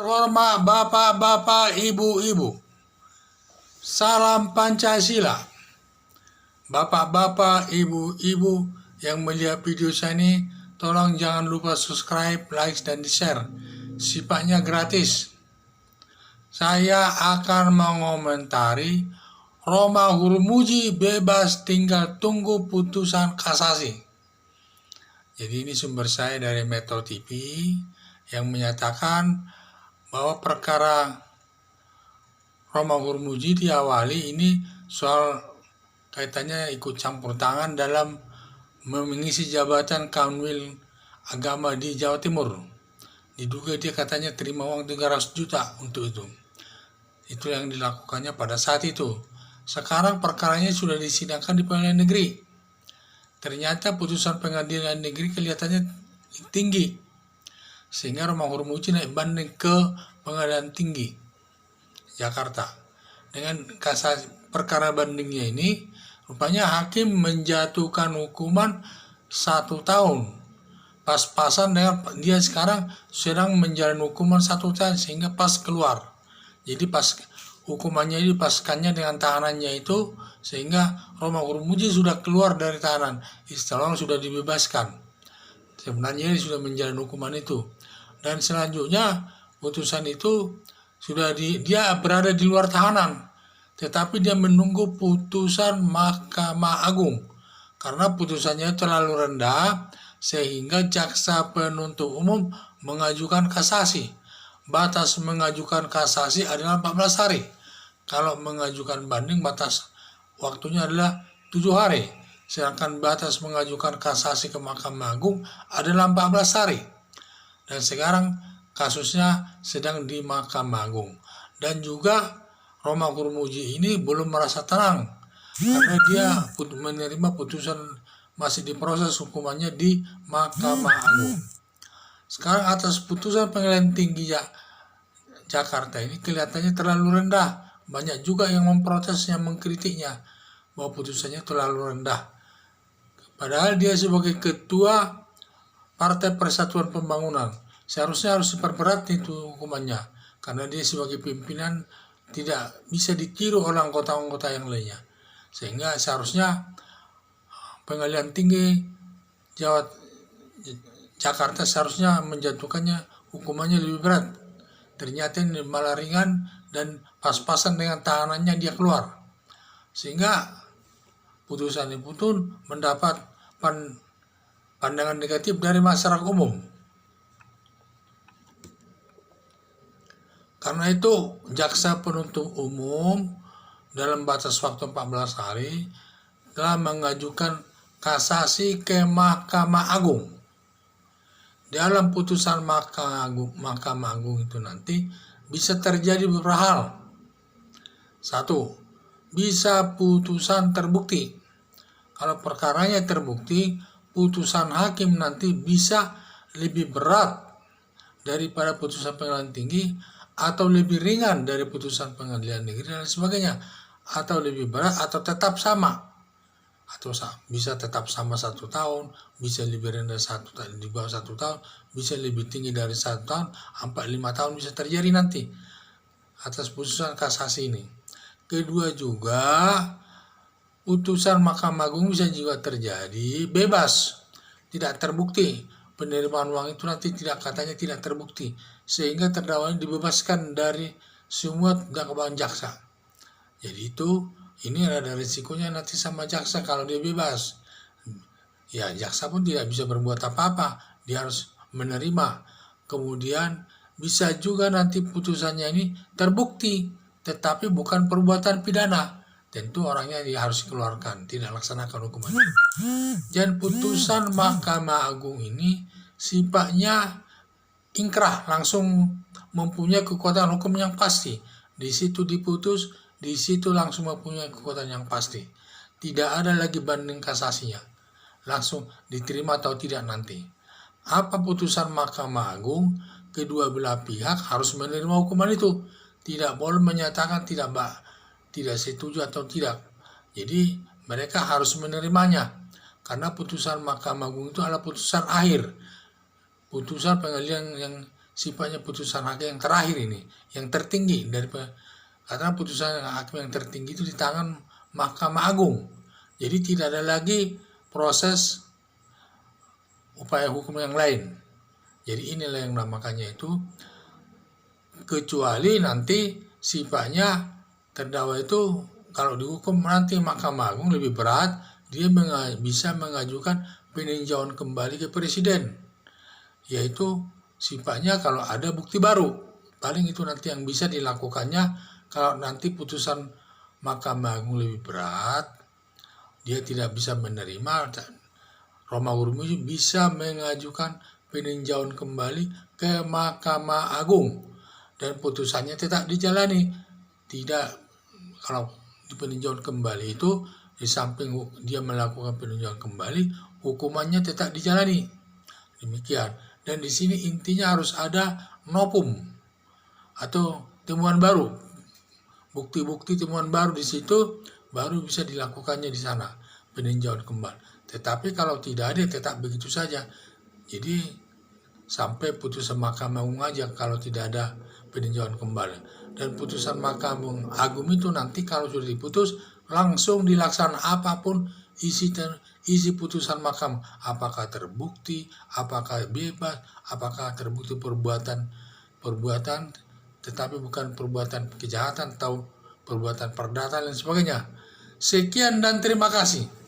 Terhormat bapak-bapak, ibu-ibu, salam Pancasila. Bapak-bapak, ibu-ibu yang melihat video saya ini, tolong jangan lupa subscribe, like, dan di-share. Sifatnya gratis. Saya akan mengomentari Roma Hurmuzi bebas, tinggal tunggu putusan kasasi. Jadi ini sumber saya dari Metro TV yang menyatakan bahwa perkara Roma Hurmuzi diawali ini soal kaitannya ikut campur tangan dalam mengisi jabatan Kanwil Agama di Jawa Timur. Diduga dia katanya terima uang 300 juta untuk itu. Itu yang dilakukannya pada saat itu. Sekarang perkaranya sudah disidangkan di pengadilan negeri. Ternyata putusan pengadilan negeri kelihatannya tinggi, sehingga Roma Hurmuzi naik banding ke pengadilan tinggi Jakarta. Dengan kasasi perkara bandingnya ini, rupanya hakim menjatuhkan hukuman 1 tahun. Pas-pasan dengan dia sekarang sedang menjalani hukuman 1 tahun sehingga pas keluar. Jadi pas hukumannya dipaskannya dengan tahanannya itu, sehingga Roma Hurmuzi sudah keluar dari tahanan, istilahnya sudah dibebaskan. Sebenarnya dia sudah menjalani hukuman itu. Dan selanjutnya putusan itu sudah dia berada di luar tahanan, tetapi dia menunggu putusan Mahkamah Agung karena putusannya terlalu rendah sehingga jaksa penuntut umum mengajukan kasasi. Batas mengajukan kasasi adalah 14 hari. Kalau mengajukan banding batas waktunya adalah 7 hari. Sedangkan batas mengajukan kasasi ke Mahkamah Agung adalah 14 hari. Dan sekarang kasusnya sedang di Mahkamah Agung. Dan juga Roma Hurmuzi ini belum merasa tenang karena dia menerima putusan masih diproses hukumannya di Mahkamah Agung. Sekarang atas putusan pengadilan tinggi Jakarta ini kelihatannya terlalu rendah. Banyak juga yang memprotes, yang mengkritiknya bahwa putusannya terlalu rendah. Padahal dia sebagai ketua Partai Persatuan Pembangunan seharusnya harus diperberat itu hukumannya, karena dia sebagai pimpinan tidak bisa ditiru oleh anggota-anggota yang lainnya. Sehingga seharusnya pengadilan tinggi Jakarta seharusnya menjatuhkannya hukumannya lebih berat. Ternyata ini malah ringan dan pas-pasan dengan tahanannya dia keluar. Sehingga putusan itu pun mendapat pandangan negatif dari masyarakat umum. Karena itu jaksa penuntut umum dalam batas waktu 14 hari telah mengajukan kasasi ke Mahkamah Agung. Dalam putusan Mahkamah Agung itu nanti bisa terjadi beberapa hal. 1. Bisa putusan terbukti. Kalau perkaranya terbukti, putusan hakim nanti bisa lebih berat daripada putusan pengadilan tinggi, atau lebih ringan dari putusan pengadilan negeri dan sebagainya, atau lebih berat atau tetap sama, atau bisa tetap sama 1 tahun, bisa lebih rendah di bawah 1 tahun, bisa lebih tinggi dari 1 tahun, 4-5 tahun bisa terjadi nanti atas putusan kasasi ini. Kedua juga, putusan Mahkamah Agung bisa juga terjadi bebas, tidak terbukti. Penerimaan uang itu nanti katanya tidak terbukti, sehingga terdakwa dibebaskan dari semua dakwaan jaksa. Jadi ini ada risikonya nanti sama jaksa kalau dia bebas. Ya, jaksa pun tidak bisa berbuat apa-apa, dia harus menerima. Kemudian bisa juga nanti putusannya ini terbukti, tetapi bukan perbuatan pidana. Tentu orangnya dia harus dikeluarkan, tidak laksanakan hukuman. Dan putusan Mahkamah Agung ini sifatnya ingkrah, langsung mempunyai kekuatan hukum yang pasti. Di situ diputus, di situ langsung mempunyai kekuatan yang pasti. Tidak ada lagi banding kasasinya, langsung diterima atau tidak nanti. Apa putusan Mahkamah Agung? Kedua belah pihak harus menerima hukuman itu. Tidak boleh menyatakan tidak setuju atau tidak. Jadi mereka harus menerimanya, karena putusan Mahkamah Agung itu adalah putusan akhir, putusan pengadilan yang sifatnya putusan hakim yang terakhir ini, yang tertinggi karena putusan hakim yang tertinggi itu di tangan Mahkamah Agung. Jadi tidak ada lagi proses upaya hukum yang lain. Jadi inilah yang makanya itu, kecuali nanti sifatnya terdakwa itu kalau dihukum nanti Mahkamah Agung lebih berat, dia bisa mengajukan peninjauan kembali ke Presiden, yaitu sifatnya kalau ada bukti baru. Paling itu nanti yang bisa dilakukannya kalau nanti putusan Mahkamah Agung lebih berat, dia tidak bisa menerima, Romawi bisa mengajukan peninjauan kembali ke Mahkamah Agung dan putusannya tetap dijalani. Tidak, kalau di peninjauan kembali itu di samping dia melakukan peninjauan kembali, hukumannya tetap dijalani. Demikian. Dan di sini intinya harus ada novum atau temuan baru. Bukti-bukti temuan baru di situ baru bisa dilakukannya di sana peninjauan kembali. Tetapi kalau tidak ada tetap begitu saja. Jadi sampai putusan Mahkamah Agung aja kalau tidak ada peninjauan kembali. Dan putusan Mahkamah Agung itu nanti kalau sudah diputus langsung dilaksanakan apapun isi putusan Mahkamah, apakah terbukti, apakah bebas, apakah terbukti perbuatan tetapi bukan perbuatan kejahatan atau perbuatan perdata dan sebagainya. Sekian dan terima kasih.